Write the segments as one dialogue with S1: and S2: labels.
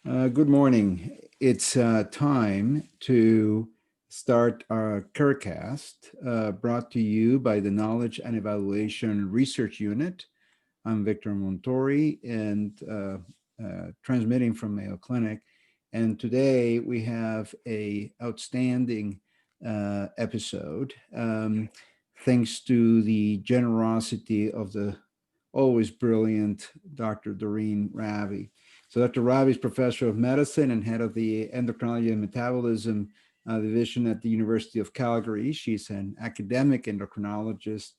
S1: Good morning. It's time to start our KERCast, brought to you by the Knowledge and Evaluation Research Unit. I'm Victor Montori and transmitting from Mayo Clinic. And today we have a outstanding episode, thanks to the generosity of the always brilliant Dr. Doreen Rabi. So Dr. Rabi is professor of medicine and head of the Endocrinology and Metabolism division at the University of Calgary. She's an academic endocrinologist,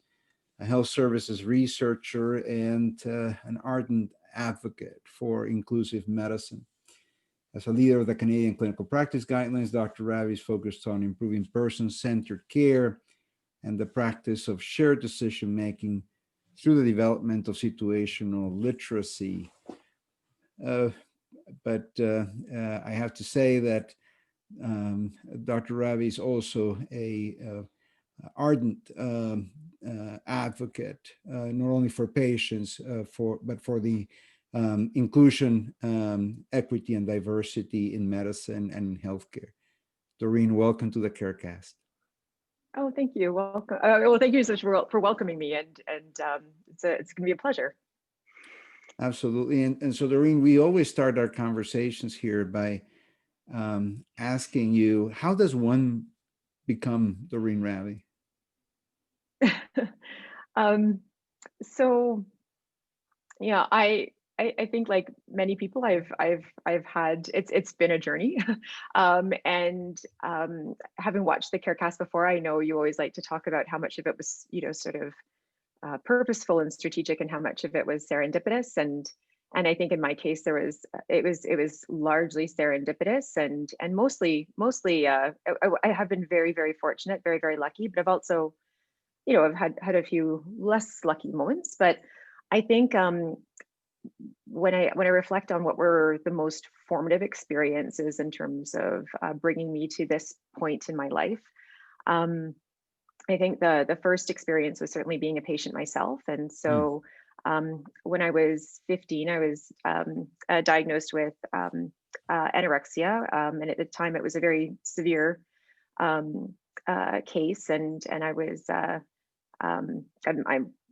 S1: a health services researcher, and an ardent advocate for inclusive medicine. As a leader of the Canadian Clinical Practice Guidelines, Dr. Rabi is focused on improving person-centered care and the practice of shared decision-making through the development of situational literacy. But I have to say that Dr. Rabi is also a ardent advocate, not only for patients, but for the inclusion, equity, and diversity in medicine and in healthcare. Doreen, welcome to the KERCast.
S2: Oh, thank you. Welcome. Well, thank you so much for welcoming me, and it's going to be a pleasure.
S1: Absolutely. And so, Doreen, we always start our conversations here by asking you, how does one become Doreen Rabi?
S2: So, yeah, I think like many people, I've had it's been a journey, and having watched the KERCast before, I know you always like to talk about how much of it was sort of purposeful and strategic, and how much of it was serendipitous. And I think in my case, it was largely serendipitous, and mostly I have been very, very fortunate, very, very lucky, but I've also, I've had a few less lucky moments. But I think when I reflect on what were the most formative experiences in terms of bringing me to this point in my life, I think the first experience was certainly being a patient myself. And so when I was 15, I was diagnosed with anorexia, and at the time it was a very severe case, and I was I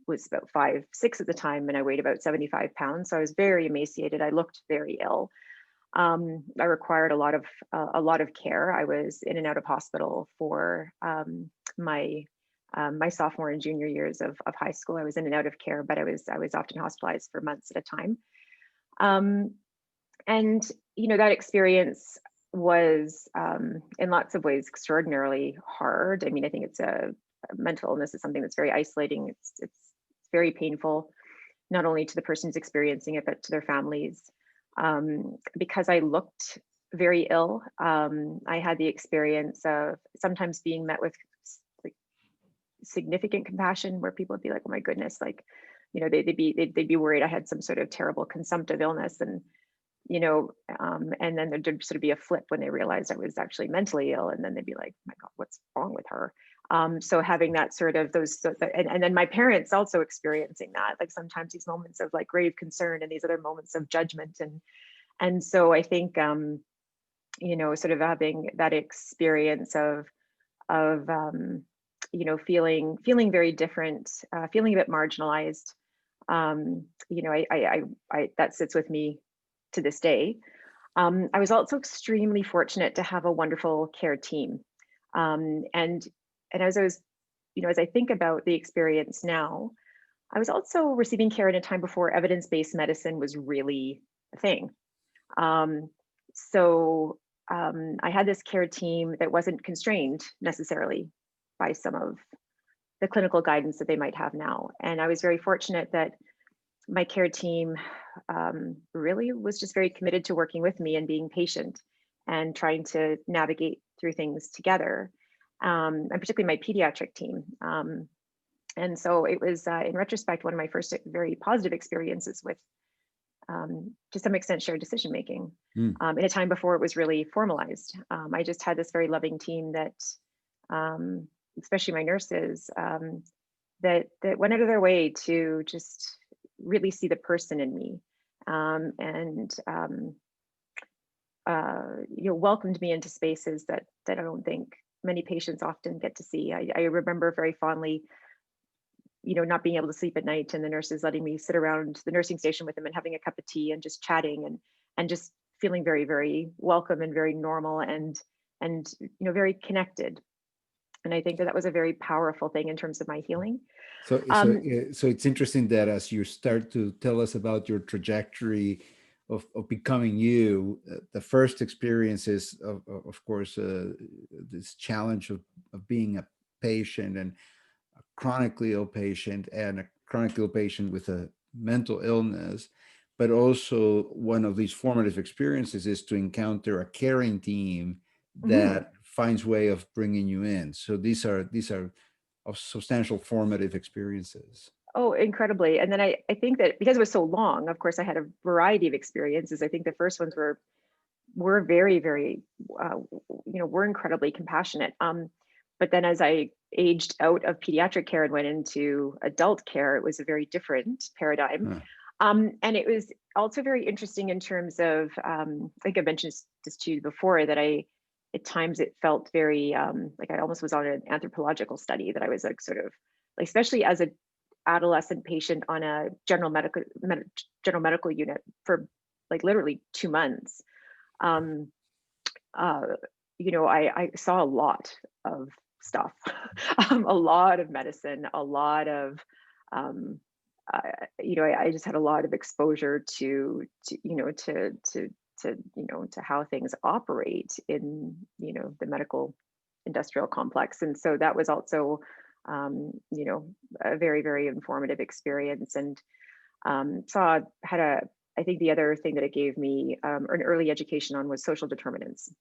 S2: was about 5'6" at the time, and I weighed about 75 pounds. So I was very emaciated. I looked very ill. I required a lot of care. I was in and out of hospital for my sophomore and junior years of high school. I was in and out of care, but I was often hospitalized for months at a time. And that experience was in lots of ways extraordinarily hard. I mean, I think it's a mental illness is something that's very isolating. It's very painful, not only to the person who's experiencing it, but to their families. Because I looked very ill, I had the experience of sometimes being met with like significant compassion, where people would be like, "Oh my goodness," like, they'd be worried I had some sort of terrible consumptive illness, and and then there'd sort of be a flip when they realized I was actually mentally ill, and then they'd be like, "Oh my God, what's wrong with her?" So having that sort of and then my parents also experiencing that, like sometimes these moments of like grave concern and these other moments of judgment, and so I think sort of having that experience of feeling very different, feeling a bit marginalized, I that sits with me to this day. I was also extremely fortunate to have a wonderful care team, and as I think about the experience now, I was also receiving care at a time before evidence-based medicine was really a thing. So I had this care team that wasn't constrained necessarily by some of the clinical guidance that they might have now. And I was very fortunate that my care team really was just very committed to working with me and being patient and trying to navigate through things together, and particularly my pediatric team. And so it was, in retrospect, one of my first very positive experiences with, to some extent, shared decision making in a time before it was really formalized. I just had this very loving team that, especially my nurses, that went out of their way to just really see the person in me, and welcomed me into spaces that I don't think many patients often get to see. I remember very fondly, not being able to sleep at night, and the nurses letting me sit around the nursing station with them and having a cup of tea and just chatting, and just feeling very, very welcome and very normal, and very connected. And I think that was a very powerful thing in terms of my healing. Um,
S1: So it's interesting that as you start to tell us about your trajectory of becoming you, the first experiences of course, this challenge of being a patient, and a chronically ill patient, and a chronically ill patient with a mental illness. But also, one of these formative experiences is to encounter a caring team
S2: mhm.
S1: that finds way of bringing you in. So these are of substantial formative experiences.
S2: Oh, incredibly. And then I think that because it was so long, of course, I had a variety of experiences. I think the first ones were very, very, were incredibly compassionate. But then as I aged out of pediatric care and went into adult care, it was a very different paradigm.
S1: Huh.
S2: And it was also very interesting in terms of, I think I mentioned this to you before, that at times it felt very, like I almost was on an anthropological study, that I was like sort of, like, especially as a adolescent patient on a general medical unit for like literally 2 months. Um, uh, I saw a lot of stuff, a lot of medicine, a lot of, um, I just had a lot of exposure to how things operate in, the medical industrial complex. And so that was also, a very, very informative experience. And I think the other thing that it gave me, an early education on, was social determinants.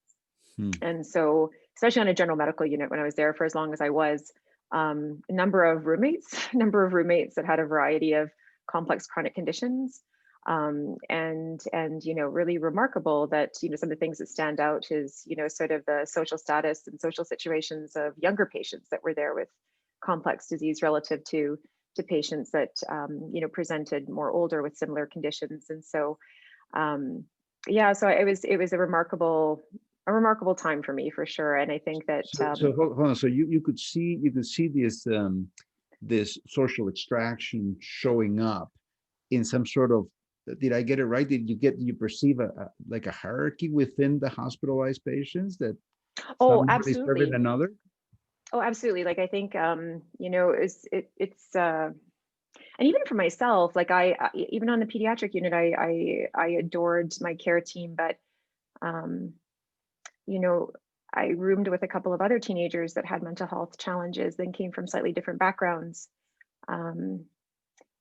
S1: Hmm.
S2: And so, especially on a general medical unit, when I was there for as long as I was, a number of roommates, number of roommates that had a variety of complex chronic conditions. And really remarkable that, some of the things that stand out is, sort of the social status and social situations of younger patients that were there with complex disease relative to patients that, presented more older with similar conditions. And so, yeah, so it was a remarkable time for me, for sure. And I think that,
S1: So hold on. So you could see this social extraction showing up in some sort of, did I get it right? Did you perceive like a hierarchy within the hospitalized patients, that
S2: oh,
S1: some really serve in
S2: absolutely.
S1: another?
S2: Oh, absolutely. Like, I think, it's and even for myself, like even on the pediatric unit, I adored my care team, but, um, you know, I roomed with a couple of other teenagers that had mental health challenges, then came from slightly different backgrounds. Um,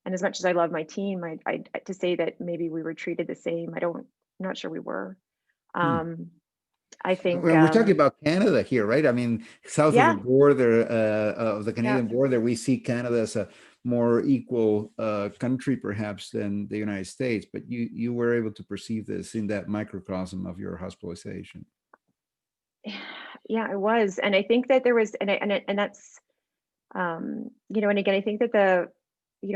S2: and as much as I love my team, I to say that maybe we were treated the same, I'm not sure we were.
S1: Hmm.
S2: Um, I think,
S1: Well, we're talking about Canada here, right? I mean, south of the
S2: yeah,
S1: border, of the
S2: yeah.
S1: Canadian border, we see Canada as a more equal country, perhaps, than the United States. But you were able to perceive this in that microcosm of your hospitalization.
S2: Yeah, it was. And I think that there was, and that's, and again, I think that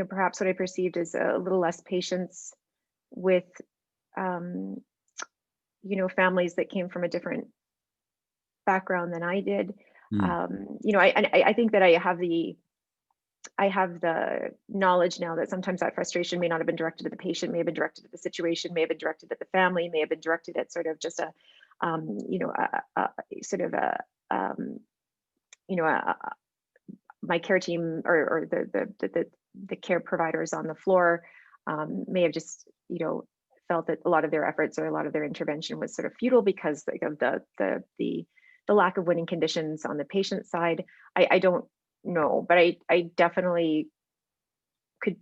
S2: perhaps what I perceived is a little less patience with, um, families that came from a different background than I did.
S1: Hmm.
S2: I think that I have the knowledge now that sometimes that frustration may not have been directed at the patient, may have been directed at the situation, may have been directed at the family, may have been directed at sort of just sort of you know, a, my care team, or the care providers on the floor, may have just, felt that a lot of their efforts or a lot of their intervention was sort of futile because, like, of the lack of winning conditions on the patient side. I don't know, but I definitely could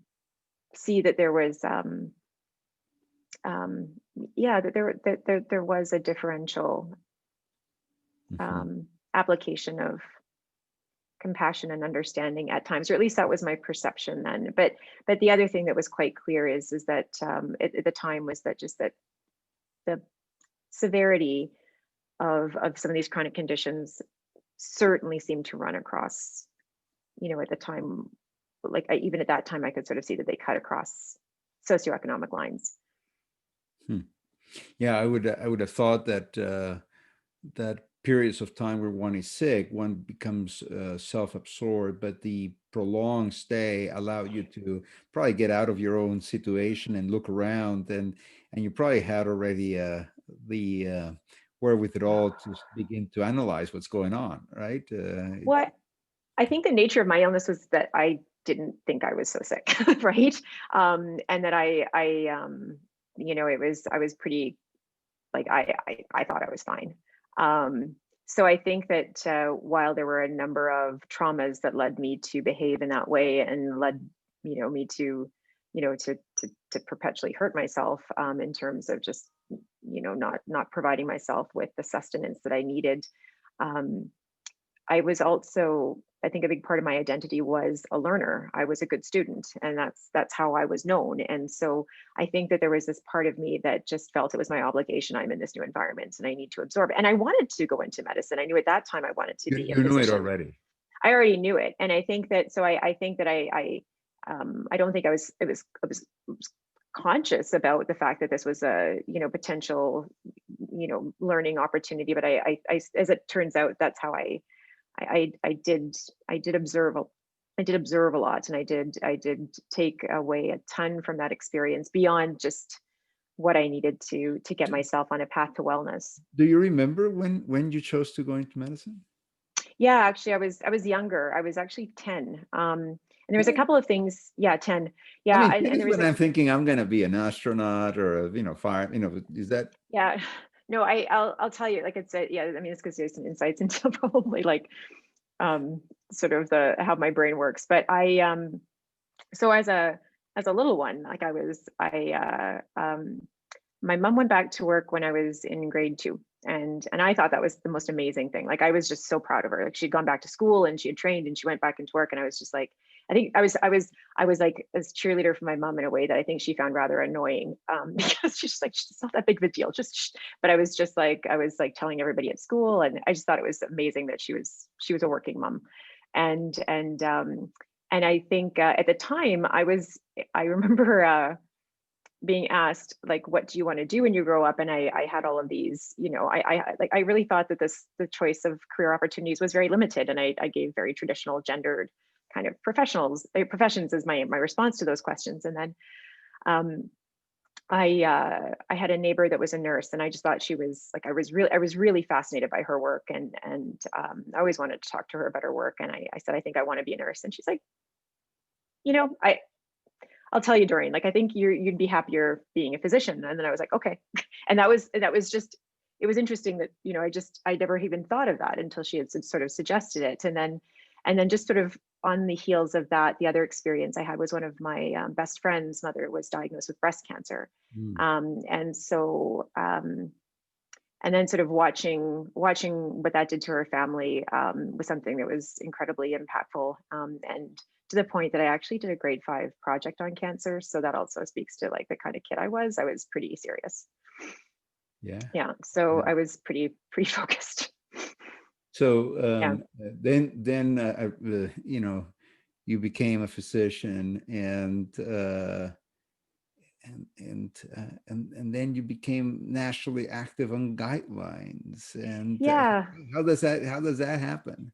S2: see that there was, um, yeah, that there was a differential,
S1: Mhm.
S2: um, application of compassion and understanding at times, or at least that was my perception then. But the other thing that was quite clear is that, at the time, was that just that the severity of some of these chronic conditions certainly seemed to run across, at the time, like, even at that time, I could sort of see that they cut across socioeconomic lines.
S1: Hmm. Yeah, I would have thought that that periods of time where one is sick, one becomes self-absorbed, but the prolonged stay allow you to probably get out of your own situation and look around, and you probably had already the wherewithal to begin to analyze what's going on, right?
S2: What I think the nature of my illness was that I didn't think I was so sick, right? And that you know, I was pretty like I thought I was fine. So I think that while there were a number of traumas that led me to behave in that way and led, you know, me to, you know, to perpetually hurt myself in terms of just, you know, not providing myself with the sustenance that I needed. Um, I was also, I think a big part of my identity was a learner. I was a good student, and that's how I was known. And so I think that there was this part of me that just felt it was my obligation. I'm in this new environment and I need to absorb it. And I wanted to go into medicine. I knew at that time I wanted to be a
S1: you knew it
S2: physician.
S1: already.
S2: I already knew it. And I think that I think that I don't think I was conscious about the fact that this was a, you know, potential, you know, learning opportunity. But I as it turns out, that's how I did observe I did observe a lot, and I did take away a ton from that experience beyond just what I needed to get myself on a path to wellness.
S1: Do you remember when you chose to go into medicine?
S2: Yeah, actually I was younger. I was actually 10. And there was a couple of things, yeah, 10.
S1: I
S2: Yeah,
S1: mean,
S2: and
S1: this
S2: there
S1: is
S2: was
S1: when
S2: a
S1: I'm thinking I'm going to be an astronaut or a, fire, is that?
S2: yeah. No, I'll tell you, like it's a, yeah, I mean this gives you some insights into probably like um sort of the how my brain works. But so as a little one, like my mom went back to work when I was in grade 2. And I thought that was the most amazing thing. Like I was just so proud of her. Like she'd gone back to school and she had trained and she went back into work. And I was just like, I think I was like this cheerleader for my mom in a way that I think she found rather annoying. Because she's just like, it's not that big of a deal. But I was like telling everybody at school, and I just thought it was amazing that she was a working mom. And and I think at the time I remember being asked like, what do you want to do when you grow up? And I had all of these, you know, I really thought that the choice of career opportunities was very limited. And I gave very traditional gendered kind of professions as my response to those questions. And then um, I had a neighbor that was a nurse, and I just thought she was like, I was really fascinated by her work. And I always wanted to talk to her about her work. And I said, I think I want to be a nurse. And she's like, you know, I'll tell you, Doreen, like I think you'd be happier being a physician. And then I was like, okay. And that was just, it was interesting that, you know, I never even thought of that until she had sort of suggested it. And then just sort of on the heels of that, the other experience I had was one of my best friend's mother was diagnosed with breast cancer.
S1: Mm.
S2: And so, and then sort of watching what that did to her family was something that was incredibly impactful. And to the point that I actually did a grade 5 project on cancer. So that also speaks to like the kind of kid I was. I was pretty serious.
S1: Yeah.
S2: Yeah. So
S1: Yeah.
S2: I was pretty focused.
S1: So
S2: Yeah.
S1: then you became a physician, and then you became nationally active on guidelines. And
S2: Yeah.
S1: how does that happen?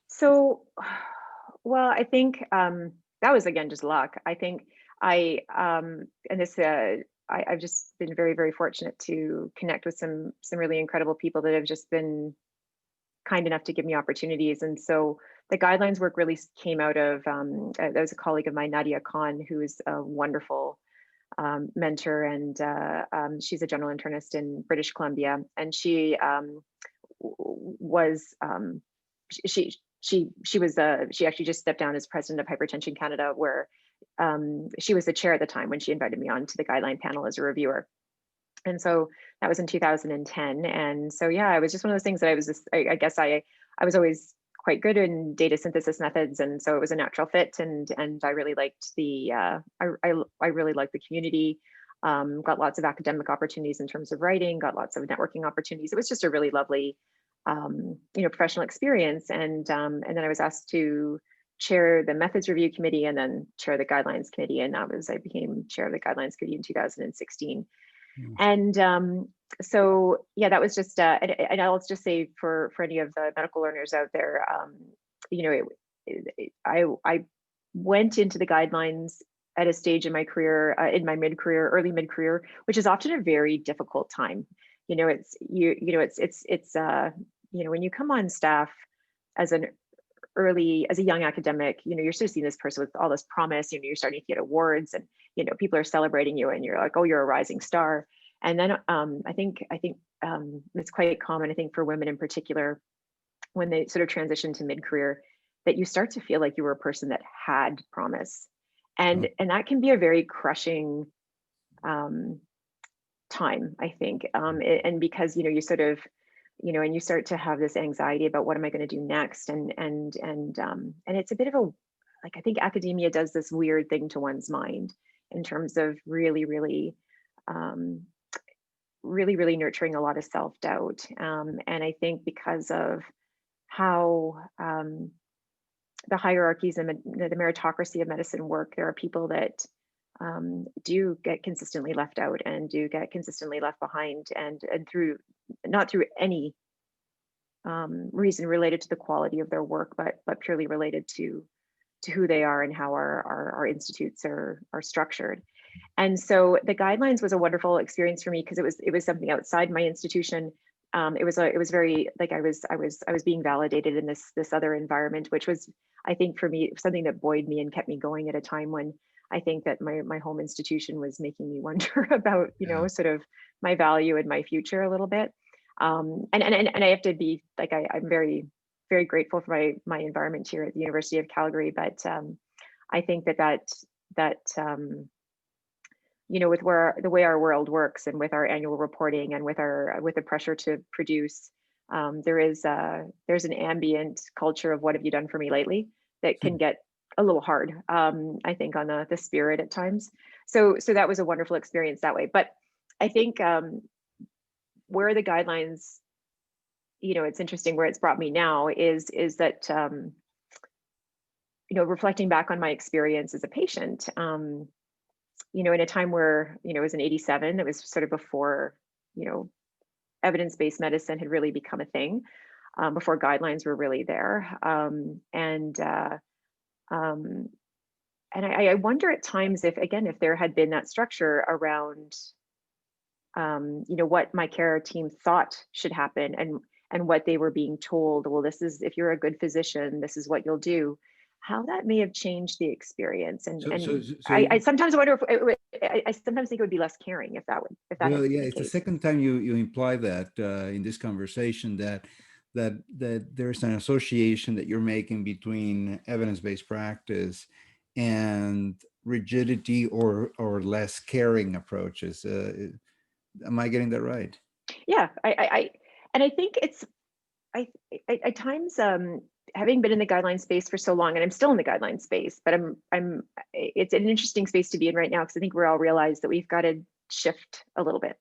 S2: So, well, I think that was again just luck. I think and this I've just been very fortunate to connect with some really incredible people that have just been kind enough to give me opportunities. And so the guidelines work really came out of there was a colleague of mine, Nadia Khan, who is a wonderful mentor, and she's a general internist in British Columbia, and she was she actually just stepped down as president of Hypertension Canada, where she was the chair at the time when she invited me on to the guideline panel as a reviewer. And so that was in 2010. And so yeah, it was just one of those things that I was just I guess I was always quite good in data synthesis methods, and so it was a natural fit. And I really liked the I really liked the community. Got lots of academic opportunities in terms of writing, got lots of networking opportunities. It was just a really lovely you know, professional experience. And then I was asked to chair the methods review committee and then chair the guidelines committee. And I became chair of the guidelines committee in 2016.
S1: Mm.
S2: And so yeah, that was just and I'll just say for any of the medical learners out there, you know, I went into the guidelines at a stage in my career, in my mid-career, early mid-career, which is often a very difficult time. You know, you know, when you come on staff as an as a young academic, you know, you're sort of seeing this person with all this promise, you know, you're starting to get awards and, you know, people are celebrating you and you're like, oh, you're a rising star. And then I think it's quite common, I think for women in particular, when they sort of transition to mid-career, that you start to feel like you were a person that had promise.
S1: Oh,
S2: And that can be a very crushing um, time, I think. And because, you know, you sort of, you know, and you start to have this anxiety about what am I going to do next? And it's a bit of a, like, I think academia does this weird thing to one's mind in terms of um, really nurturing a lot of self-doubt. And I think because of how the hierarchies and the meritocracy of medicine work, there are people that do get consistently left out and do get consistently left behind, and through not through any reason related to the quality of their work, but purely related to who they are and how our institutes are structured. And so the guidelines was a wonderful experience for me because it was something outside my institution. It was very like I was being validated in this other environment, which was, I think, for me, something that buoyed me and kept me going at a time when I think that my home institution was making me wonder about, you
S1: yeah.
S2: know, sort of my value and my future a little bit. And I have to be like I'm very grateful for my environment here at the University of Calgary, but I think that you know, with where the way our world works and with our annual reporting and with the pressure to produce, there's an ambient culture of what have you done for me lately that can get a little hard, I think, on the spirit at times. So that was a wonderful experience that way. But I think where the guidelines, you know, it's interesting where it's brought me now is that you know, reflecting back on my experience as a patient, you know, in a time where, you know, it was in 87, it was sort of before, you know, evidence-based medicine had really become a thing, before guidelines were really there. Um, and I wonder at times if, again, if there had been that structure around, you know, what my care team thought should happen and what they were being told, well, this is, if you're a good physician, this is what you'll do, how that may have changed the experience. And
S1: So, so,
S2: and
S1: so
S2: I
S1: you,
S2: sometimes wonder if I sometimes think it would be less caring if that had
S1: well,
S2: been
S1: yeah,
S2: the
S1: it's the
S2: case.
S1: second time you imply that in this conversation that there's an association that you're making between evidence-based practice and rigidity or less caring approaches. Am I getting that right?
S2: Yeah, and I think it's I, at times, having been in the guideline space for so long, and I'm still in the guideline space, but it's an interesting space to be in right now because I think we're all realize that we've got to shift a little bit.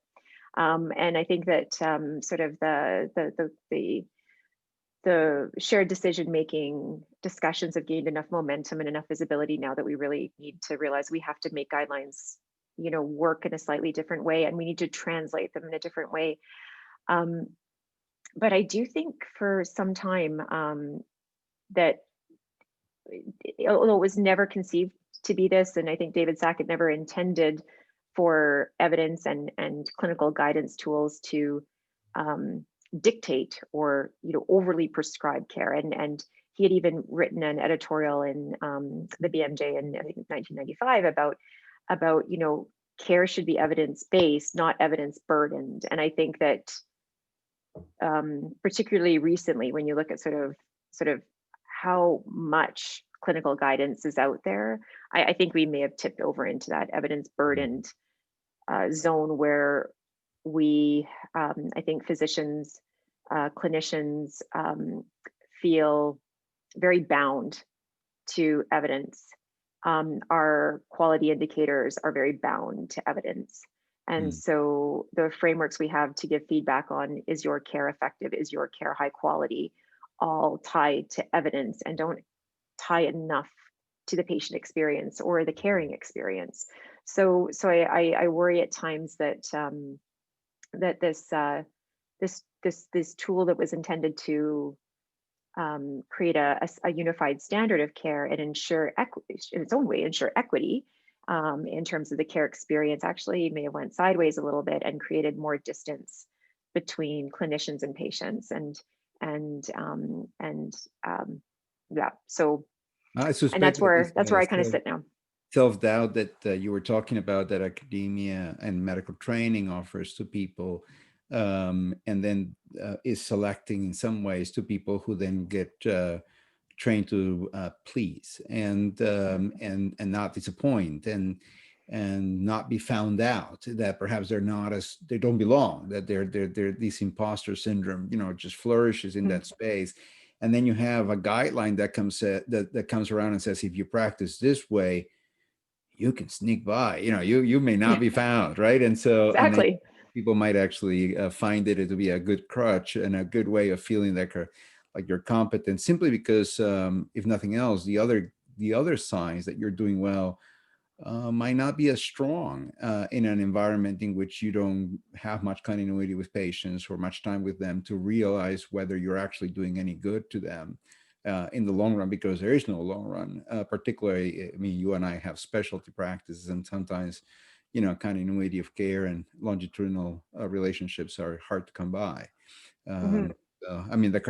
S2: And I think that sort of the shared decision making discussions have gained enough momentum and enough visibility now that we really need to realize we have to make guidelines, you know, work in a slightly different way, and we need to translate them in a different way. Um, but I do think for some time that although it was never conceived to be this, and I think David Sackett never intended for evidence and clinical guidance tools to um, dictate or, you know, overly prescribe care. And he had even written an editorial in the BMJ in, I think, 1995 about, you know, care should be evidence based, not evidence burdened. And I think that particularly recently, when you look at sort of how much clinical guidance is out there, I think we may have tipped over into that evidence burdened zone where I think physicians, clinicians feel very bound to evidence. Our quality indicators are very bound to evidence. And
S1: Hmm.
S2: so the frameworks we have to give feedback on, is your care effective? Is your care high quality? All tied to evidence and don't tie enough to the patient experience or the caring experience. I worry at times that that this tool that was intended to create a unified standard of care and ensure equity in its own way, ensure equity in terms of the care experience, actually may have went sideways a little bit and created more distance between clinicians and patients, and yeah. So,
S1: I
S2: and
S1: suspect that this
S2: that's where I kind of sit now.
S1: self-doubt that you were talking about, that academia and medical training offers to people, and then is selecting in some ways to people who then get trained to please and not disappoint and not be found out, that perhaps they don't belong, that they're this imposter syndrome, just flourishes in that space. And then you have a guideline that comes around and says, if you practice this way, you can sneak by, you may not be found, right? And then
S2: Exactly.
S1: people might actually find it to be a good crutch and a good way of feeling like you're competent, simply because if nothing else, the other signs that you're doing well might not be as strong in an environment in which you don't have much continuity with patients or much time with them to realize whether you're actually doing any good to them in the long run, because there is no long run. Particularly, I mean, you and I have specialty practices, and sometimes, continuity of care and longitudinal relationships are hard to come by.
S2: Mm-hmm.
S1: I mean, I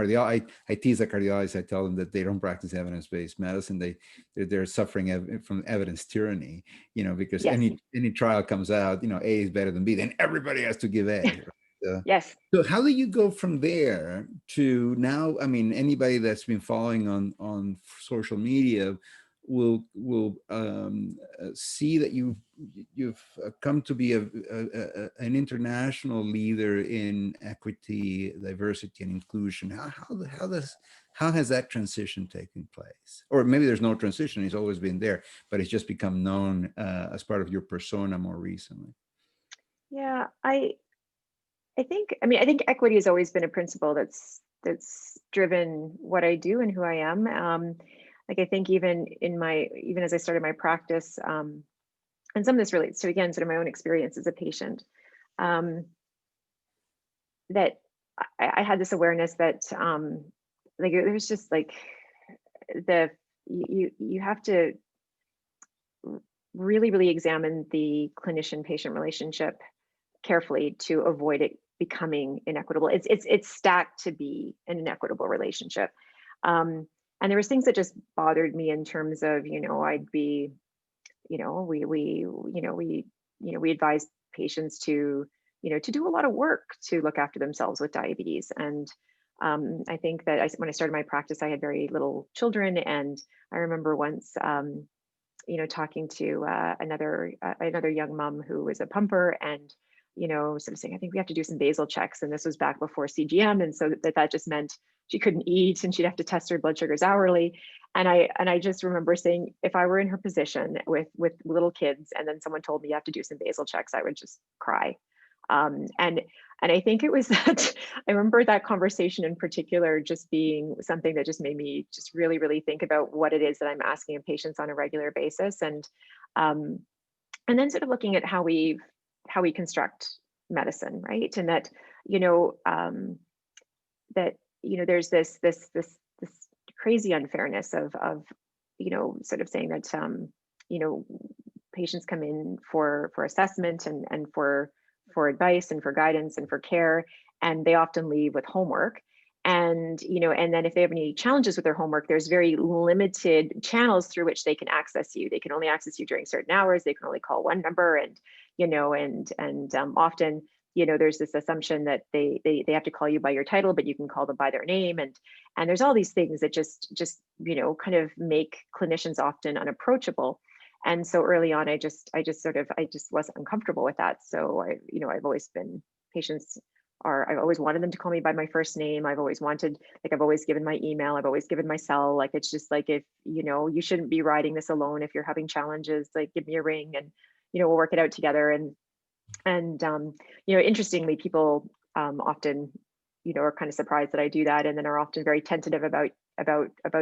S1: tease the cardiologists. I tell them that they don't practice evidence-based medicine. They're suffering from evidence tyranny, because
S2: Yes.
S1: any trial comes out, A is better than B, then everybody has to give A. Right?
S2: Yes.
S1: So how do you go from there to now? I mean, anybody that's been following on social media will see that you've come to be an international leader in equity, diversity, and inclusion. How has that transition taken place? Or maybe there's no transition; it's always been there, but it's just become known as part of your persona more recently.
S2: Yeah. I think equity has always been a principle that's driven what I do and who I am. Like, I think even as I started my practice, and some of this relates to, again, sort of my own experience as a patient, um, that I had this awareness that like there's just like you have to really examine the clinician patient relationship carefully to avoid it becoming inequitable. It's stacked to be an inequitable relationship. And there was things that just bothered me in terms of, I'd be, we advise patients to, to do a lot of work to look after themselves with diabetes. And I think that when I started my practice, I had very little children, and I remember once, talking to another young mom who was a pumper, and sort of saying, I think we have to do some basal checks, and this was back before CGM, and so that just meant she couldn't eat and she'd have to test her blood sugars hourly. And I just remember saying, if I were in her position with little kids, and then someone told me you have to do some basal checks, I would just cry. And I think it was that I remember that conversation in particular just being something that just made me just really think about what it is that I'm asking of patients on a regular basis, and then sort of looking at how we construct medicine, right? And that there's this crazy unfairness of sort of saying that patients come in for assessment and for advice and for guidance and for care, and they often leave with homework. And and then if they have any challenges with their homework, there's very limited channels through which they can access you. They can only access you during certain hours. They can only call one number, and often there's this assumption that they have to call you by your title, but you can call them by their name, and there's all these things that just kind of make clinicians often unapproachable. And so early on, I just wasn't uncomfortable with that. So I've always been patients I've always wanted them to call me by my first name. I've always wanted, like, I've always given my email. I've always given my cell. Like, it's just like, if, you shouldn't be riding this alone. If you're having challenges, like, give me a ring, and, we'll work it out together. And interestingly, people often, are kind of surprised that I do that, and then are often very tentative about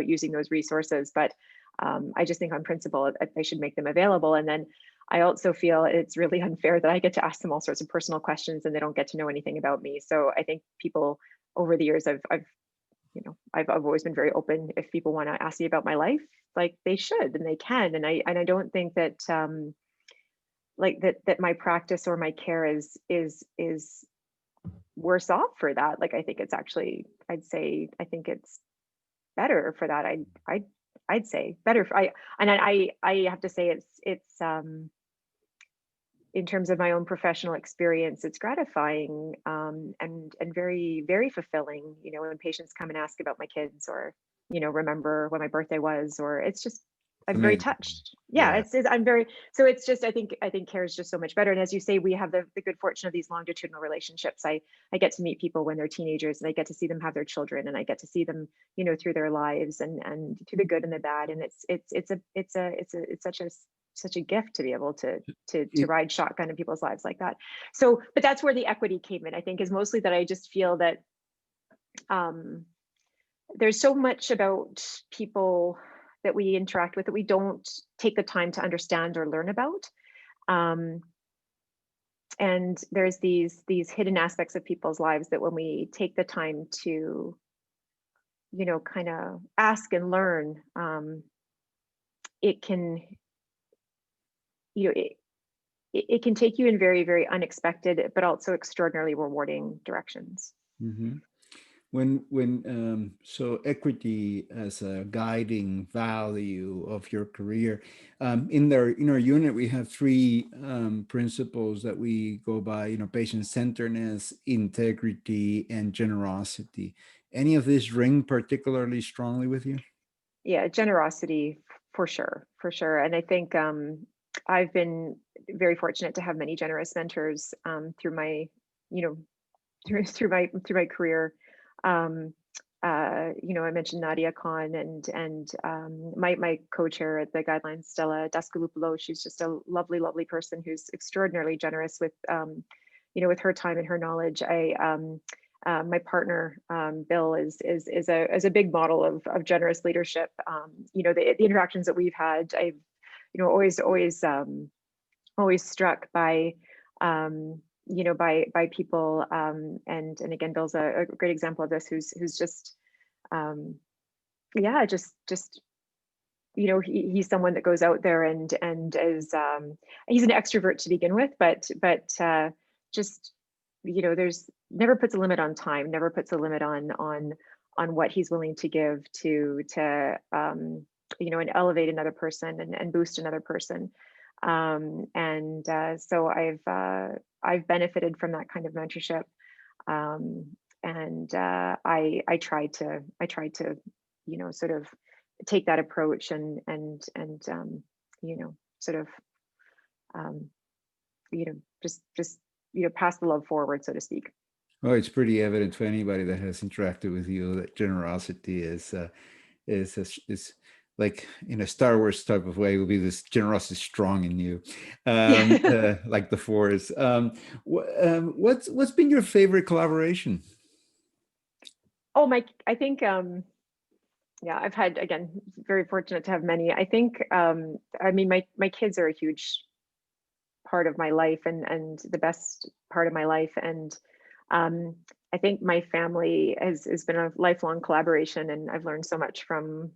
S2: using those resources. But I just think on principle, I should make them available. And then I also feel it's really unfair that I get to ask them all sorts of personal questions and they don't get to know anything about me. So I think people over the years, I've always been very open. If people want to ask me about my life, like they should and they can. And I don't think that like that my practice or my care is worse off for that. Like I think it's actually, I think it's better for that. I'd say better for I have to say it's in terms of my own professional experience, it's gratifying and very, very fulfilling, you know, when patients come and ask about my kids or, you know, remember when my birthday was, or it's just,
S1: It's
S2: I'm very
S1: amazing.
S2: touched. Yeah,
S1: Yeah.
S2: I'm very, so it's just, I think care is just so much better. And as you say, we have the good fortune of these longitudinal relationships. I get to meet people when they're teenagers and I get to see them have their children and I get to see them, you know, through their lives and through the good and the bad. And it's such a gift to be able to
S1: It,
S2: ride shotgun in people's lives like that. So, but that's where the equity came in, I think, is mostly that I just feel that um, there's so much about people that we interact with that we don't take the time to understand or learn about. Um, and there's these hidden aspects of people's lives that when we take the time to, you know, kind of ask and learn, it can, you know, it can take you in very, very unexpected, but also extraordinarily rewarding directions.
S1: mhm. So equity as a guiding value of your career, in our unit we have three principles that we go by, you know, patient centeredness, integrity, and generosity. Any of these ring particularly strongly with you?
S2: Yeah, generosity for sure. And I think I've been very fortunate to have many generous mentors through my, you know, through my career. Um, you know, I mentioned Nadia Khan and my co-chair at the guidelines, Stella Daskalupolo. She's just a lovely, lovely person who's extraordinarily generous with, you know, with her time and her knowledge. My partner Bill is a big model of generous leadership. You know, the interactions that we've had, I've, you know, always struck by you know, by people and again Bill's a great example of this, who's just yeah, just you know, he's someone that goes out there and is he's an extrovert to begin with, but just, you know, there's never puts a limit on time, never puts a limit on what he's willing to give to you know, and elevate another person and boost another person. So I've benefited from that kind of mentorship. I tried to, you know, sort of take that approach and you know, sort of um, you know, just you know, pass the love forward, so to speak.
S1: Oh, it's pretty evident to anybody that has interacted with you that generosity is like in a Star Wars type of way will be this generosity strong in you,
S2: Yeah.
S1: like the Force. What's been your favorite collaboration?
S2: Oh my, I think yeah, I've had, again, very fortunate to have many. I think I mean my kids are a huge part of my life and the best part of my life. And um, I think my family has been a lifelong collaboration, and I've learned so much from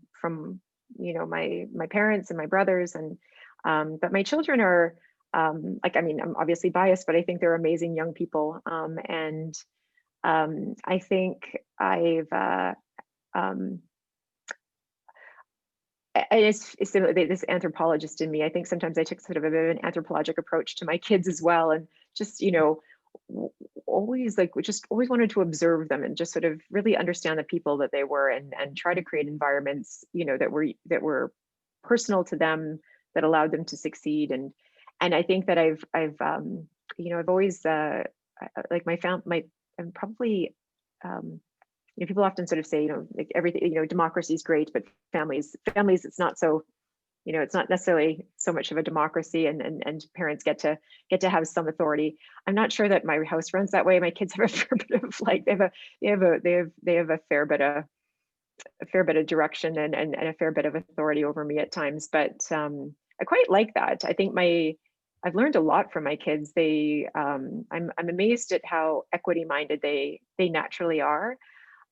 S2: you know, my parents and my brothers. And but my children are like, I mean, I'm obviously biased, but I think they're amazing young people. And I think I've um, and it's this anthropologist in me. I think sometimes I took sort of a bit of an anthropologic approach to my kids as well, and just, you know, always like just always wanted to observe them and just sort of really understand the people that they were, and try to create environments, you know, that were personal to them, that allowed them to succeed. And I think that I've you know, I've always like my I'm probably you know, people often sort of say, you know, like everything, you know, democracy is great, but families, it's not so, you know, it's not necessarily so much of a democracy, and parents get to have some authority. I'm not sure that my house runs that way. My kids have a fair bit of like, they have a fair bit of direction and a fair bit of authority over me at times. But I quite like that. I think I've learned a lot from my kids. I'm amazed at how equity minded they naturally are.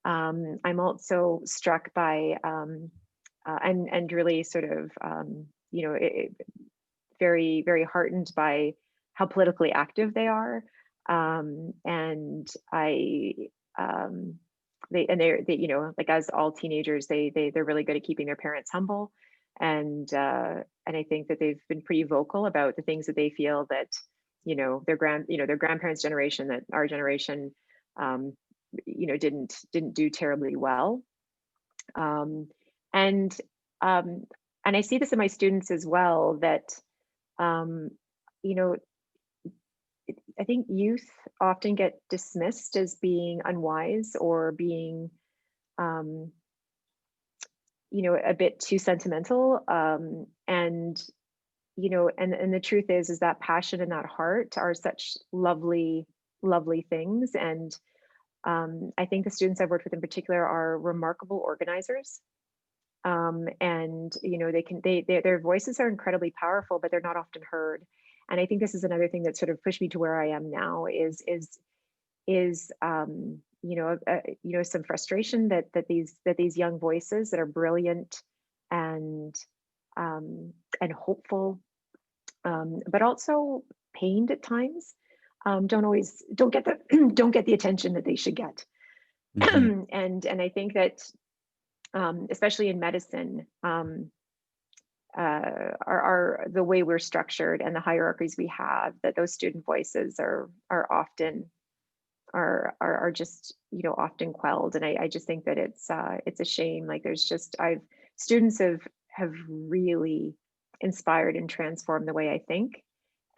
S2: I'm also struck by and really sort of very, very heartened by how politically active they are. And I they're like, as all teenagers, they're really good at keeping their parents humble. And I think that they've been pretty vocal about the things that they feel that their grandparents' generation, that our generation um, didn't do terribly well. um, and um, and I see this in my students as well, that um, you know I think youth often get dismissed as being unwise or being um, a bit too sentimental. And the truth is that passion and that heart are such lovely, lovely things. And I think the students I've worked with in particular are remarkable organizers. And their voices are incredibly powerful, but they're not often heard. And I think this is another thing that sort of pushed me to where I am now, is some frustration that these young voices that are brilliant and and hopeful, but also pained at times, don't get the don't get the attention that they should get.
S1: Mhm.
S2: And I think that especially in medicine, are the way we're structured and the hierarchies we have, that those student voices are often are just often quelled. And I just think that it's a shame. Like, there's just I've students have really inspired and transformed the way I think,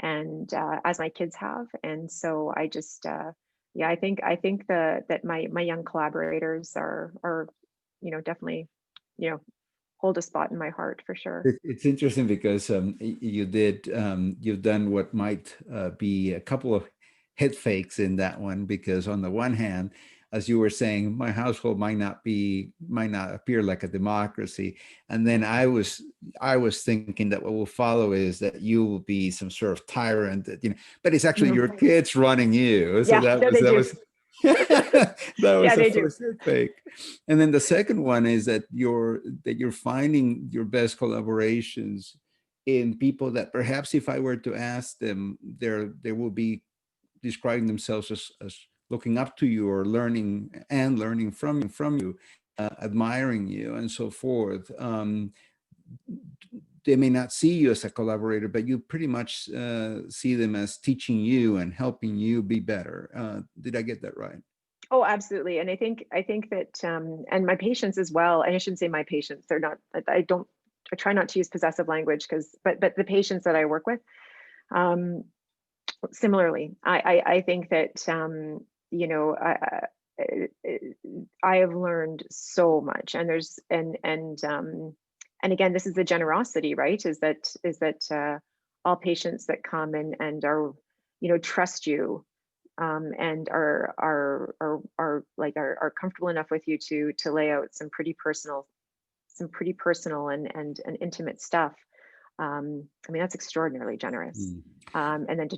S2: and as my kids have. And so I just yeah, I think that my young collaborators are definitely hold a spot in my heart for sure.
S1: It's interesting because you've done what might be a couple of head fakes in that one, because on the one hand, as you were saying, my household might not appear like a democracy, and then I was thinking that what will follow is that you will be some sort of tyrant, but it's actually
S2: Mhm.
S1: your kids running you. So
S2: Yeah, no, they
S1: that
S2: do.
S1: was that was
S2: Yeah,
S1: the
S2: they do.
S1: first head fake. And then the second one is that you're finding your best collaborations in people that perhaps if I were to ask them, they will be describing themselves as looking up to you or learning from you, admiring you, and so forth. They may not see you as a collaborator, but you pretty much see them as teaching you and helping you be better. Did I get that right?
S2: Oh, absolutely. And I think that and my patients as well, and I shouldn't say my patients, they're not, I try not to use possessive language, because but the patients that I work with, um, similarly, I think that you know I, I have learned so much. And there's and again, this is the generosity, right? Is that all patients that come and are trust you, and are comfortable enough with you to lay out some pretty personal and intimate stuff. I mean, that's extraordinarily generous.
S1: Mm.
S2: And then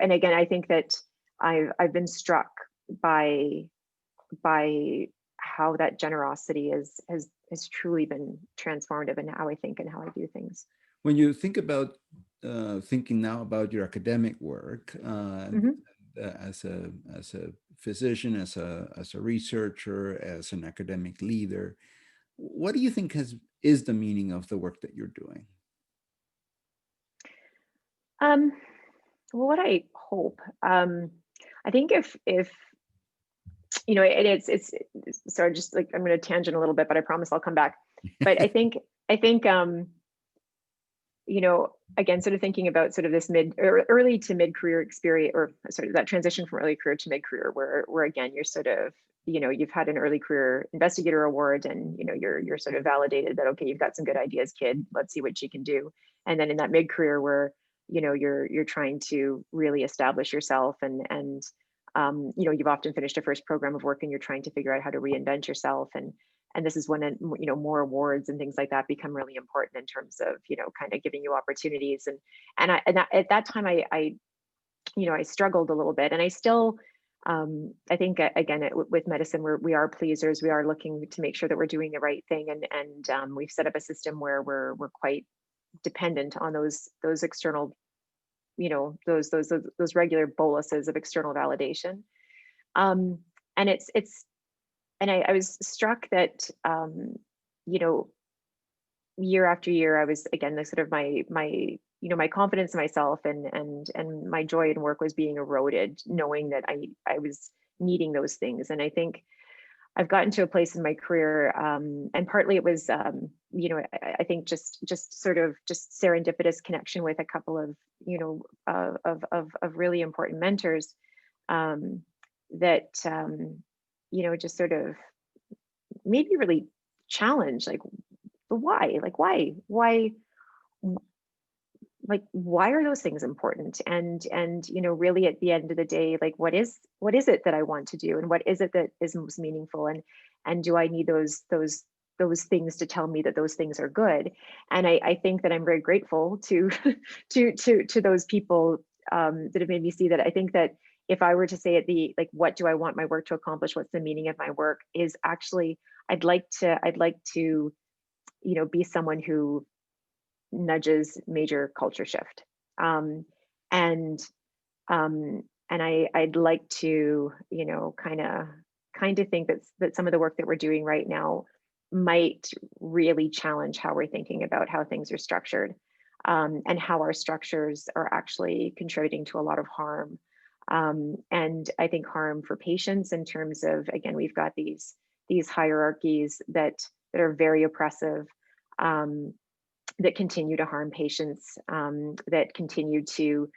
S2: and again, I think that I've been struck by how that generosity has truly been transformative in how I think and how I do things.
S1: When you think about thinking now about your academic work,
S2: Hmm.
S1: as a physician, as a researcher, as an academic leader, what do you think is the meaning of the work that you're doing?
S2: Um, well, what I hope, I think if it's sorry, just like, I'm going to tangent a little bit, but I promise I'll come back. But I think again, sort of thinking about sort of this early to mid career experience, or sort of that transition from early career to mid career, where again, you're sort of, you've had an early career investigator award, and you're sort of validated that, okay, you've got some good ideas, kid, let's see what you can do. And then in that mid career where you're trying to really establish yourself, and you've often finished a first program of work and you're trying to figure out how to reinvent yourself, and this is when, more awards and things like that become really important in terms of, kind of giving you opportunities. At that time, I struggled a little bit, and I still, I think, again, with medicine, we are pleasers. We are looking to make sure that we're doing the right thing, and we've set up a system where we're quite dependent on those external, those regular boluses of external validation. And I was struck that, year after year, I was, again, the sort of my confidence in myself and my joy in work was being eroded, knowing that I was needing those things. And I think I've gotten to a place in my career, and partly it was, I think just serendipitous connection with a couple of, of really important mentors, that, just sort of made me really challenge, like, why, why are those things important? And really, at the end of the day, like, what is it that I want to do, and what is it that is most meaningful, and do I need those things to tell me that those things are good? And I think that I'm very grateful to to those people, that have made me see that. I think that if I were to say at the, like, what do I want my work to accomplish, what's the meaning of my work, is actually I'd like to be someone who nudges major culture shift, and I'd like to, kind of think that some of the work that we're doing right now might really challenge how we're thinking about how things are structured, and how our structures are actually contributing to a lot of harm, and I think harm for patients in terms of, again, we've got these hierarchies that are very oppressive, that continue to harm patients, that continue to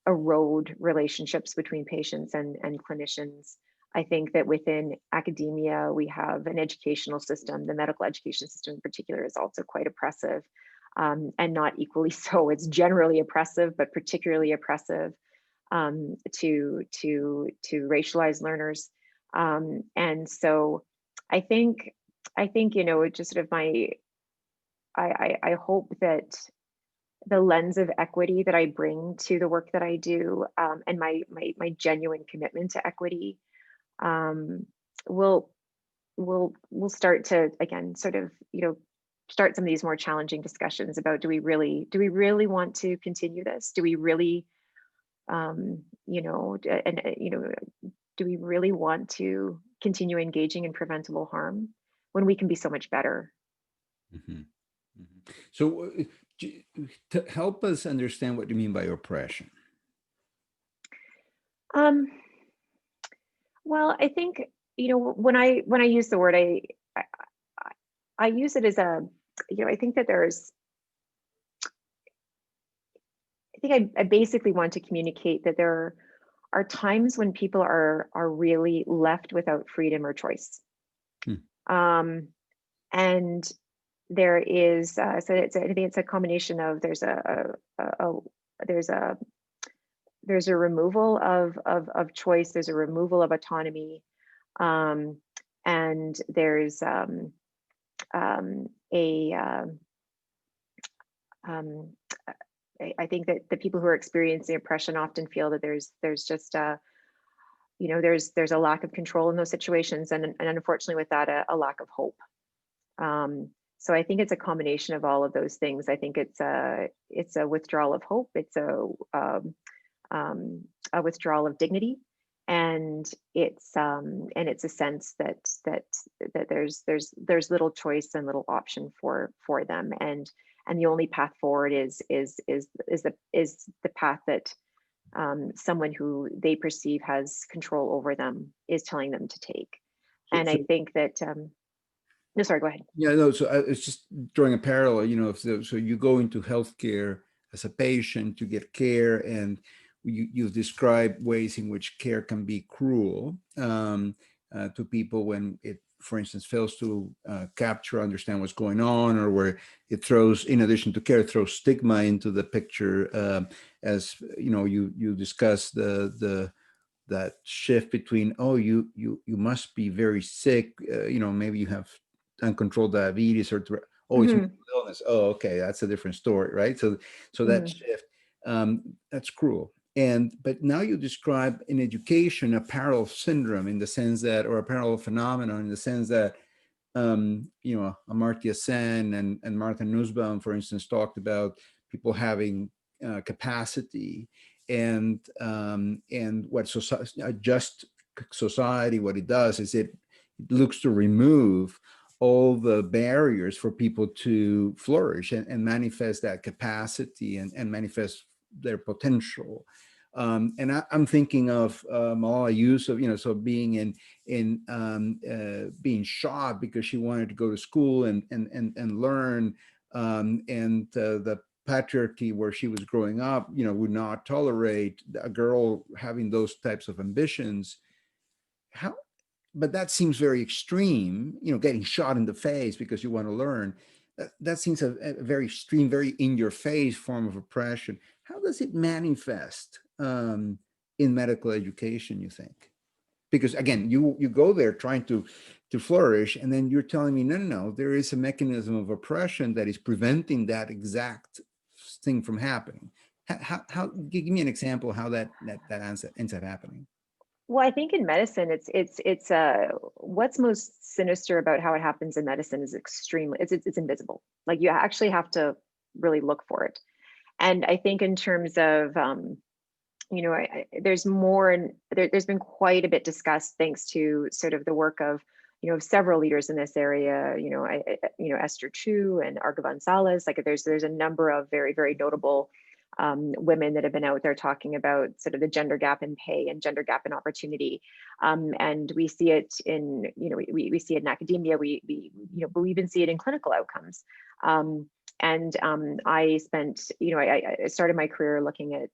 S2: erode relationships between patients and clinicians. I think that within academia, we have an educational system. The medical education system in particular is also quite oppressive, and not equally so. It's generally oppressive, but particularly oppressive, to racialized learners. And so I think, just sort of I hope that the lens of equity that I bring to the work that I do, and my genuine commitment to equity, will start to, again, sort of, start some of these more challenging discussions about, do we really want to continue this? Do we really, do we really want to continue engaging in preventable harm when we can be so much better?
S1: Mm-hmm. Mm-hmm. So, to help us understand what you mean by oppression.
S2: Well, I think, when I use the word, I use it as a, I think that I basically want to communicate that there are times when people are really left without freedom or choice. And there is, so I think it's a combination of, there's a removal of choice, there's a removal of autonomy, and there's I think that the people who are experiencing oppression often feel that there's just there's a lack of control in those situations, and unfortunately with that, a lack of hope. So I think it's a combination of all of those things. I think it's a withdrawal of hope. It's a withdrawal of dignity, and it's a sense that there's little choice and little option for them, and the only path forward is the path that someone who they perceive has control over them is telling them to take. And I think that no, sorry, go ahead.
S1: Yeah, no, so it's just drawing a parallel, so you go into healthcare as a patient to get care, and you've described ways in which care can be cruel to people when it, for instance, fails to capture, understand what's going on, or where it throws, in addition to care, throws stigma into the picture, as you discuss that shift between, oh, you must be very sick, maybe you have uncontrolled diabetes or it's
S2: Hmm.
S1: mental illness. Oh, okay, that's a different story, right? So that
S2: Hmm.
S1: shift, that's cruel. But now you describe in education a parallel syndrome in the sense that, or a parallel phenomenon in the sense that, Amartya Sen and Martha Nussbaum, for instance, talked about people having capacity, and what a just society, what it does is it looks to remove all the barriers for people to flourish and manifest that capacity and manifest their potential. I'm thinking of Malala Yousafzai, so being being shot because she wanted to go to school and learn, and the patriarchy where she was growing up, would not tolerate a girl having those types of ambitions. How But that seems very extreme, getting shot in the face because you want to learn. That seems a very extreme, very in your face form of oppression. How does it manifest in medical education, you think? Because again, you go there trying to flourish, and then you're telling me, no, there is a mechanism of oppression that is preventing that exact thing from happening. How give me an example of how that ends up happening?
S2: Well, I think in medicine, it's what's most sinister about how it happens in medicine is extremely it's invisible. Like you actually have to really look for it. And I think in terms of there's more, and there's been quite a bit discussed thanks to sort of the work of several leaders in this area. Esther Chu and Arga Gonzalez. Like there's a number of very, very notable women that have been out there talking about sort of the gender gap in pay and gender gap in opportunity, and we see it in we see it in academia. But we even see it in clinical outcomes. I spent, I started my career looking at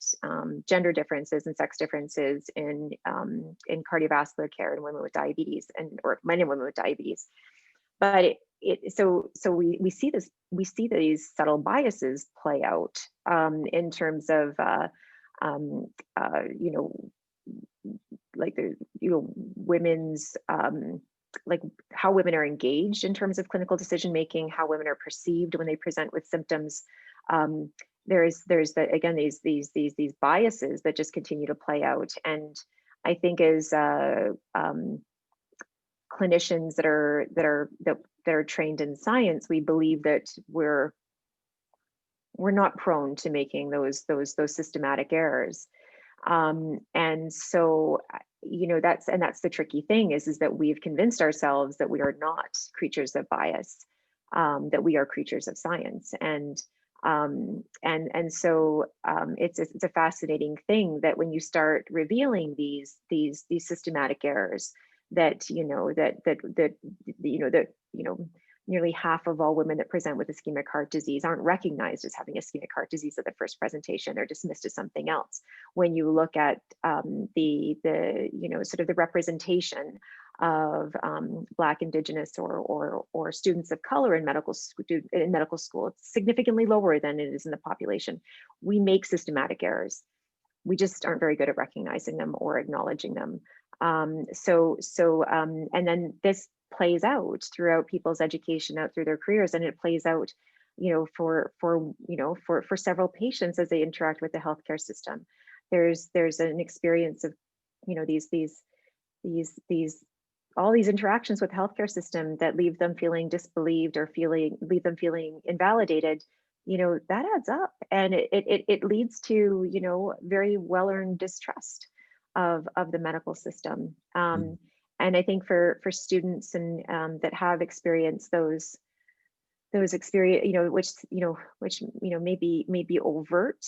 S2: gender differences and sex differences in cardiovascular care in women with diabetes, or men and women with diabetes. But we see these subtle biases play out in terms of like the women's like how women are engaged in terms of clinical decision making, how women are perceived when they present with symptoms. There's again these biases that just continue to play out, and I think as clinicians that are trained in science, we believe that we're not prone to making those systematic errors. And so that's the tricky thing is that we've convinced ourselves that we are not creatures of bias, that we are creatures of science. So it's a fascinating thing that when you start revealing these systematic errors, that nearly half of all women that present with ischemic heart disease aren't recognized as having ischemic heart disease at the first presentation. They're dismissed as something else. When you look at the sort of the representation of Black, Indigenous, or students of color in medical school, it's significantly lower than it is in the population. We make systematic errors. We just aren't very good at recognizing them or acknowledging them. And then this plays out throughout people's education, out through their careers, and it plays out, for several patients as they interact with the healthcare system. There's an experience of, these all these interactions with the healthcare system that leave them feeling disbelieved or leave them feeling invalidated. That adds up, and it leads to very well-earned distrust of the medical system. And I think for students and that have experienced those experience, which may be overt,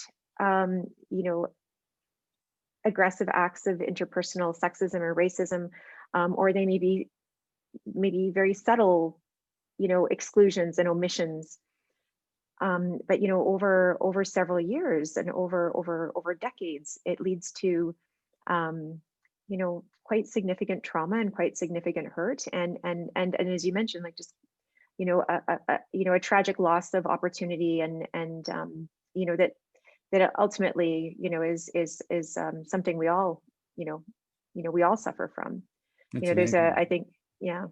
S2: aggressive acts of interpersonal sexism or racism, or they may be very subtle, exclusions and omissions. But over several years and over decades, it leads to quite significant trauma and quite significant hurt, and as you mentioned, like just a tragic loss of opportunity, and that ultimately is something we all we all suffer from.
S1: That's
S2: There's
S1: amazing.
S2: I think, yeah.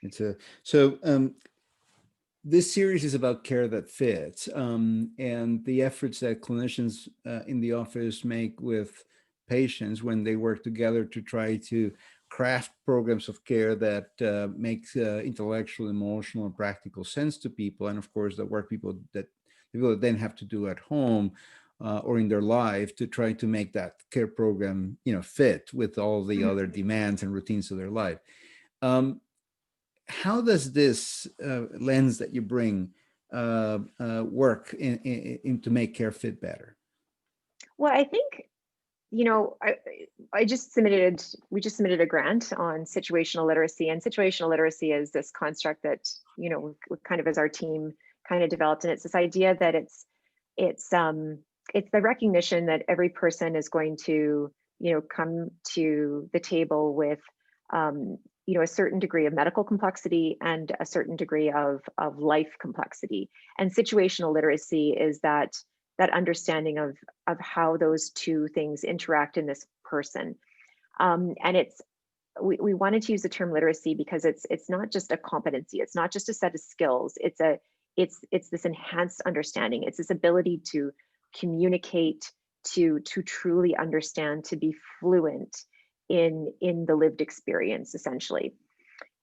S1: It's a so this series is about care that fits, and the efforts that clinicians in the office make with patients when they work together to try to craft programs of care that makes intellectual, emotional, and practical sense to people, and of course, the work people that then have to do at home or in their life to try to make that care program, fit with all the
S2: Mhm.
S1: other demands and routines of their life. Um, how does this lens that you bring work in to make care fit better?
S2: Well, I think, you know, I just submitted, we just submitted a grant on situational literacy, and situational literacy is this construct that, kind of as our team kind of developed. And it's this idea that it's, it's the recognition that every person is going to, come to the table with, a certain degree of medical complexity and a certain degree of life complexity. And situational literacy is that understanding of how those two things interact in this person. And we wanted to use the term literacy because it's not just a competency, it's not just a set of skills, it's this enhanced understanding, it's this ability to communicate, to truly understand, to be fluent in the lived experience, essentially.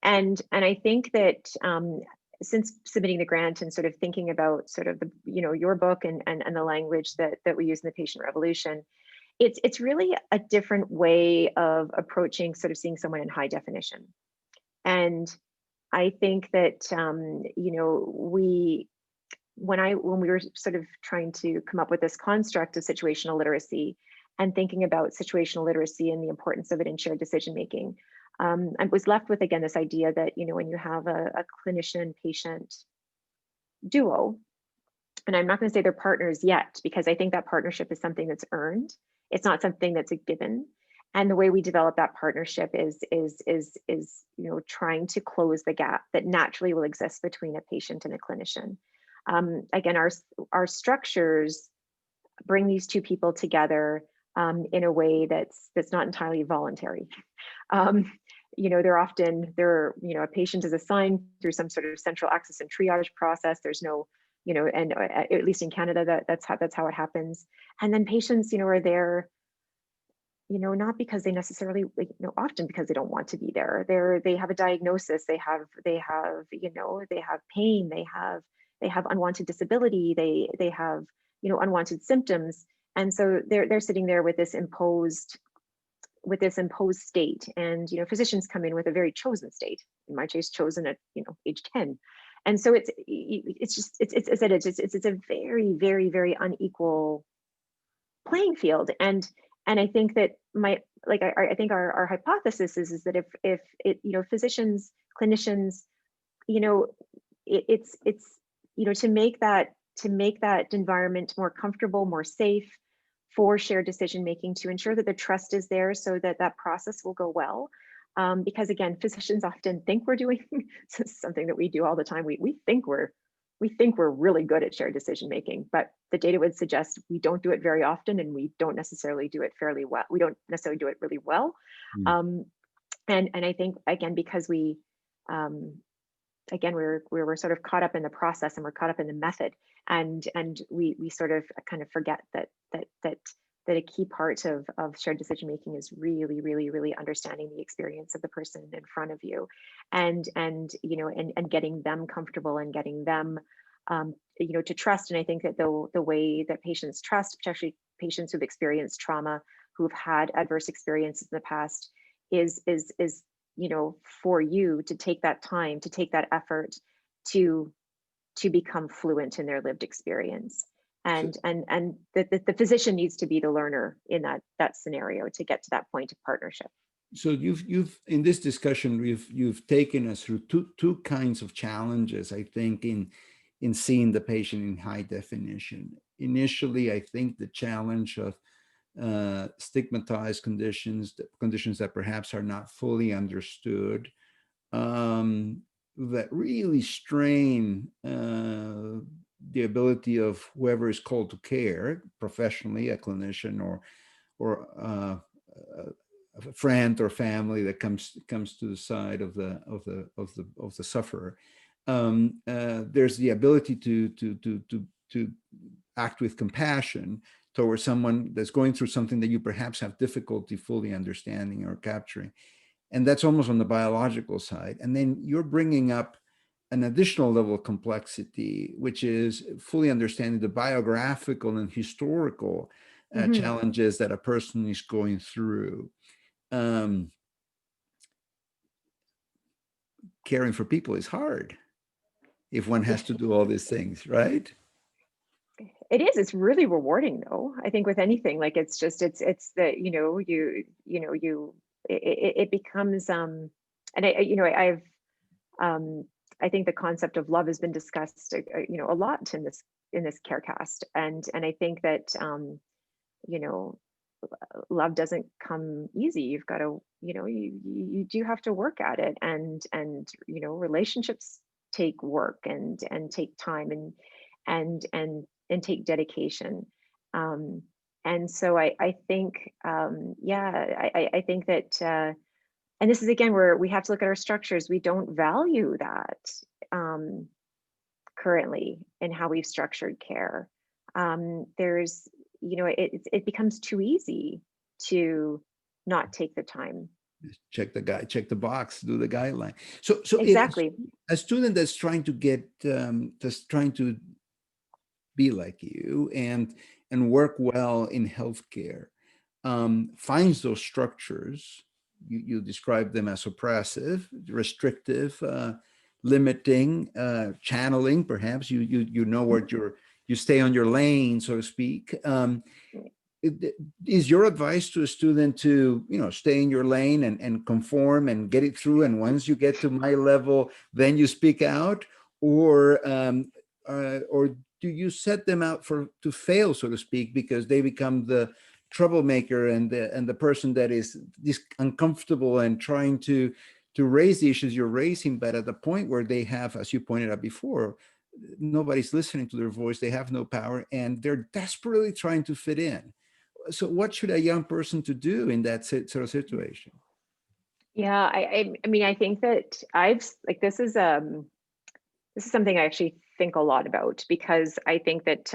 S2: And I think that, since submitting the grant and sort of thinking about sort of the, your book and the language that we use in the patient revolution, it's really a different way of approaching sort of seeing someone in high definition. And I think that, we when we were sort of trying to come up with this construct of situational literacy and thinking about situational literacy and the importance of it in shared decision making, I was left with, again, this idea that, when you have a clinician patient duo, and I'm not going to say they're partners yet, because I think that partnership is something that's earned. It's not something that's a given. And the way we develop that partnership is trying to close the gap that naturally will exist between a patient and a clinician. Again, our structures bring these two people together in a way that's not entirely voluntary. Um, a patient is assigned through some sort of central access and triage process. There's no, and at least in Canada, that's how it happens. And then patients, are there, not because they necessarily, often because they don't want to be there. They have a diagnosis. They have pain. They have unwanted disability. They have, unwanted symptoms. And so they're sitting there with this imposed state. And physicians come in with a very chosen state, in my case chosen at age 10. And so it's a very, very, very unequal playing field. And I think that I think our hypothesis is that if it, physicians, clinicians, you know it's to make that environment more comfortable, more safe for shared decision making, to ensure that the trust is there so that that process will go well. Because again, physicians often think we're doing something that we do all the time. We think we're really good at shared decision making, but the data would suggest we don't do it very often, and we don't necessarily do it fairly well. We don't necessarily do it really well.
S1: Mm.
S2: Um, and I think, again, because um, we're sort of caught up in the process, and we're caught up in the method, and we sort of kind of forget that a key part of shared decision making is really, really, really understanding the experience of the person in front of you, and getting them comfortable, and getting them to trust. And I think that the way that patients trust, especially patients who've experienced trauma, who've had adverse experiences in the past, is for you to take that time, to take that effort to become fluent in their lived experience.
S1: So,
S2: And the physician needs to be the learner in that scenario to get to that point of partnership.
S1: so you've in this discussion you've taken us through two kinds of challenges, I think, in seeing the patient in high definition. Initially, I think the challenge of stigmatized conditions that perhaps are not fully understood, that really strain the ability of whoever is called to care professionally, a clinician or a friend or family that comes to the side of the sufferer. There's the ability to act with compassion towards someone that's going through something that you perhaps have difficulty fully understanding or capturing. And that's almost on the biological side. And then you're bringing up an additional level of complexity, which is fully understanding the biographical and historical
S2: Mm-hmm.
S1: challenges that a person is going through. Um, Caring for people is hard if one has to do all these things, right?
S2: It is. It's really rewarding, though. I think with anything, like it's the it becomes and I've I think the concept of love has been discussed a lot in this CareCast, and I think that you know love doesn't come easy. You've got to you do have to work at it, and relationships take work and take time and take dedication. um and so I think yeah, I think that and this is again where we have to look at our structures. We don't value that um currently in how we've structured care. There's, it becomes too easy to not take the time.
S1: Check the box, do the guideline. So if
S2: Exactly.
S1: a student that's trying to get, that's trying to be like you and work well in healthcare, finds those structures, you describe them as oppressive, restrictive, limiting, channeling. Perhaps you know what you stay on your lane, so to speak. Is your advice to a student to stay in your lane and conform and get it through, and once you get to my level then you speak out, or do you set them out to fail, so to speak, because they become the troublemaker and the person that is uncomfortable and trying to raise the issues you're raising, but at the point where they have, as you pointed out before, nobody's listening to their voice, they have no power, and they're desperately trying to fit in? So what should a young person to do in that sort of situation?
S2: Yeah, I mean, I think that I've like this is something I actually think a lot about, because I think that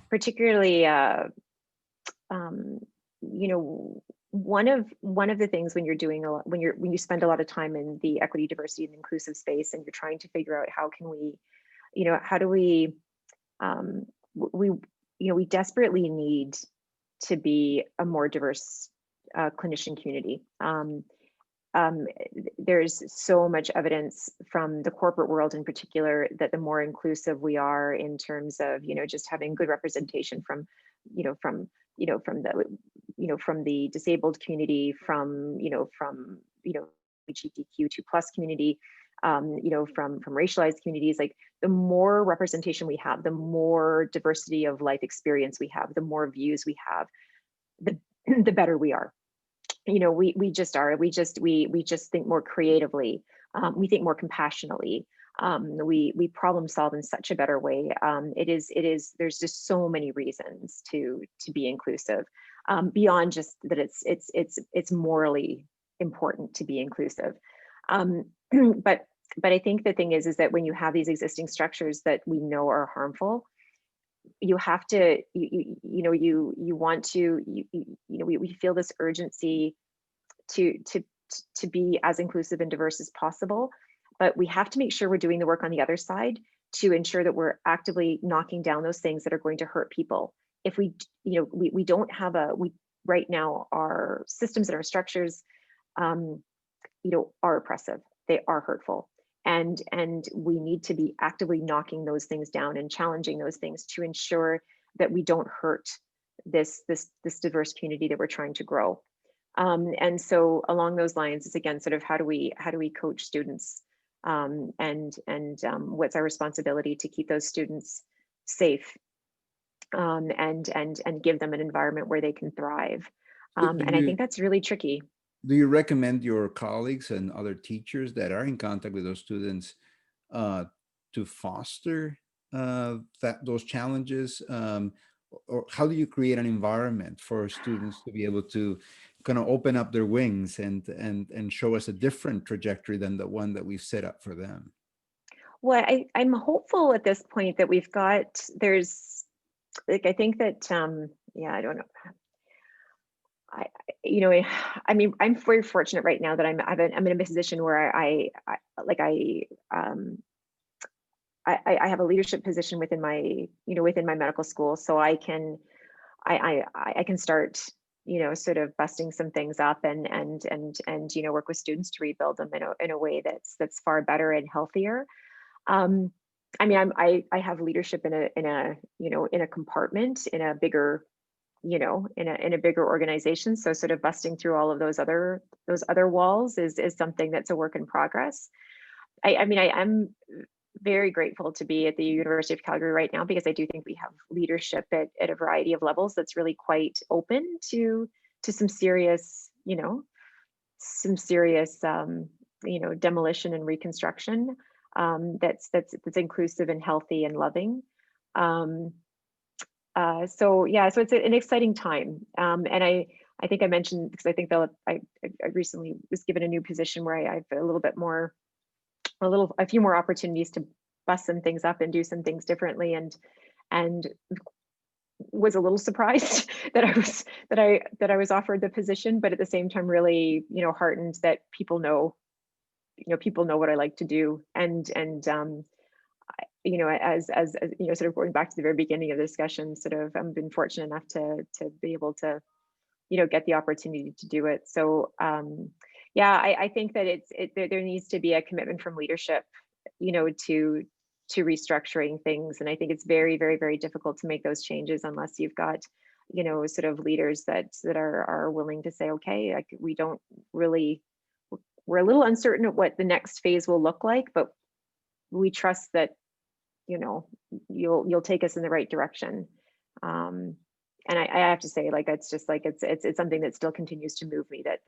S2: particularly um, you know one of the things when you're doing a lot, when you spend a lot of time in the equity, diversity, and inclusive space, and you're trying to figure out how can we, how do we um, we we desperately need to be a more diverse clinician community. Um, there's so much evidence from the corporate world in particular that the more inclusive we are in terms of just having good representation from from from the from the disabled community, from LGBTQ2 plus community, from racialized communities. Like, the more representation we have, the more diversity of life experience we have, the more views we have, the the better we are. We just are. We just think more creatively. We think more compassionately. We problem solve in such a better way. It is there's just so many reasons to be inclusive, beyond just that it's morally important to be inclusive. um, but I think the thing is that when you have these existing structures that we know are harmful, you have to you want to we feel this urgency to to to be as inclusive and diverse as possible, but we have to make sure we're doing the work on the other side to ensure that we're actively knocking down those things that are going to hurt people. If we don't have we right now, our systems and our structures um, are oppressive, they are hurtful, and we need to be actively knocking those things down and challenging those things to ensure that we don't hurt this diverse community that we're trying to grow. And so along those lines is again sort of how do we coach students, and what's our responsibility to keep those students safe, and give them an environment where they can thrive.
S1: Do, do
S2: And I
S1: you
S2: think that's really tricky.
S1: do you recommend your colleagues and other teachers that are in contact with those students uh, to foster those challenges, or how do you create an environment for students to be able to kind of open up their wings and show us a different trajectory than the one that we've set up for them?
S2: Well, I'm hopeful at this point that there's like, I think that, yeah, I don't know. I, you know, I mean, I'm very fortunate right now that I'm in a position where I have a leadership position within my medical school, so I can start, sort of busting some things up and work with students to rebuild them in a way that's far better and healthier. Um, I mean, I have leadership in a compartment in a bigger, in a bigger organization. So sort of busting through all of those other walls is something that's a work in progress. I mean, I am very grateful to be at the University of Calgary right now, because I do think we have leadership at a variety of levels that's really quite open to some serious demolition and reconstruction, that's inclusive and healthy and loving. So yeah, so it's an exciting time, and I think I mentioned, because I think I recently was given a new position where I have a few more opportunities to bust some things up and do some things differently, and was a little surprised that I was offered the position, but at the same time really heartened that people know what I like to do, and sort of going back to the very beginning of the discussion, sort of I've been fortunate enough to be able to get the opportunity to do it. So yeah, I think that there needs to be a commitment from leadership, to restructuring things, and I think it's very, very, very difficult to make those changes unless you've got sort of leaders that are willing to say, okay, like, we're a little uncertain of what the next phase will look like, but we trust that you'll take us in the right direction. And I have to say, like, it's just like it's something that still continues to move me, that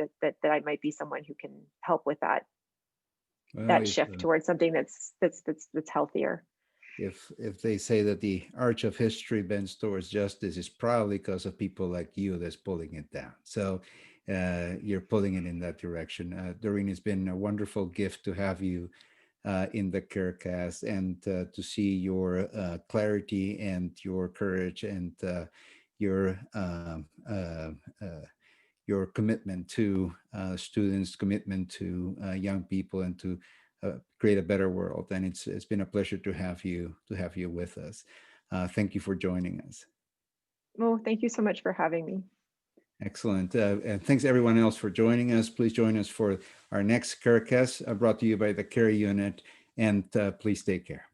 S2: I might be someone who can help with that
S1: Well,
S2: shift towards something that's healthier.
S1: if they say that the arch of history bends towards justice, is probably because of people like you that's pulling it down. So you're pulling it in that direction. Doreen, it's been a wonderful gift to have you in the KERCast, and to see your clarity and your courage and your um, uh, uh, your commitment to students, commitment to young people, and to create a better world. And it's been a pleasure to have you with us. Thank you for joining us.
S2: Well, thank you so much for having me.
S1: Excellent. And thanks everyone else for joining us. Please join us for our next KERCast, brought to you by the CARE unit. And please take care.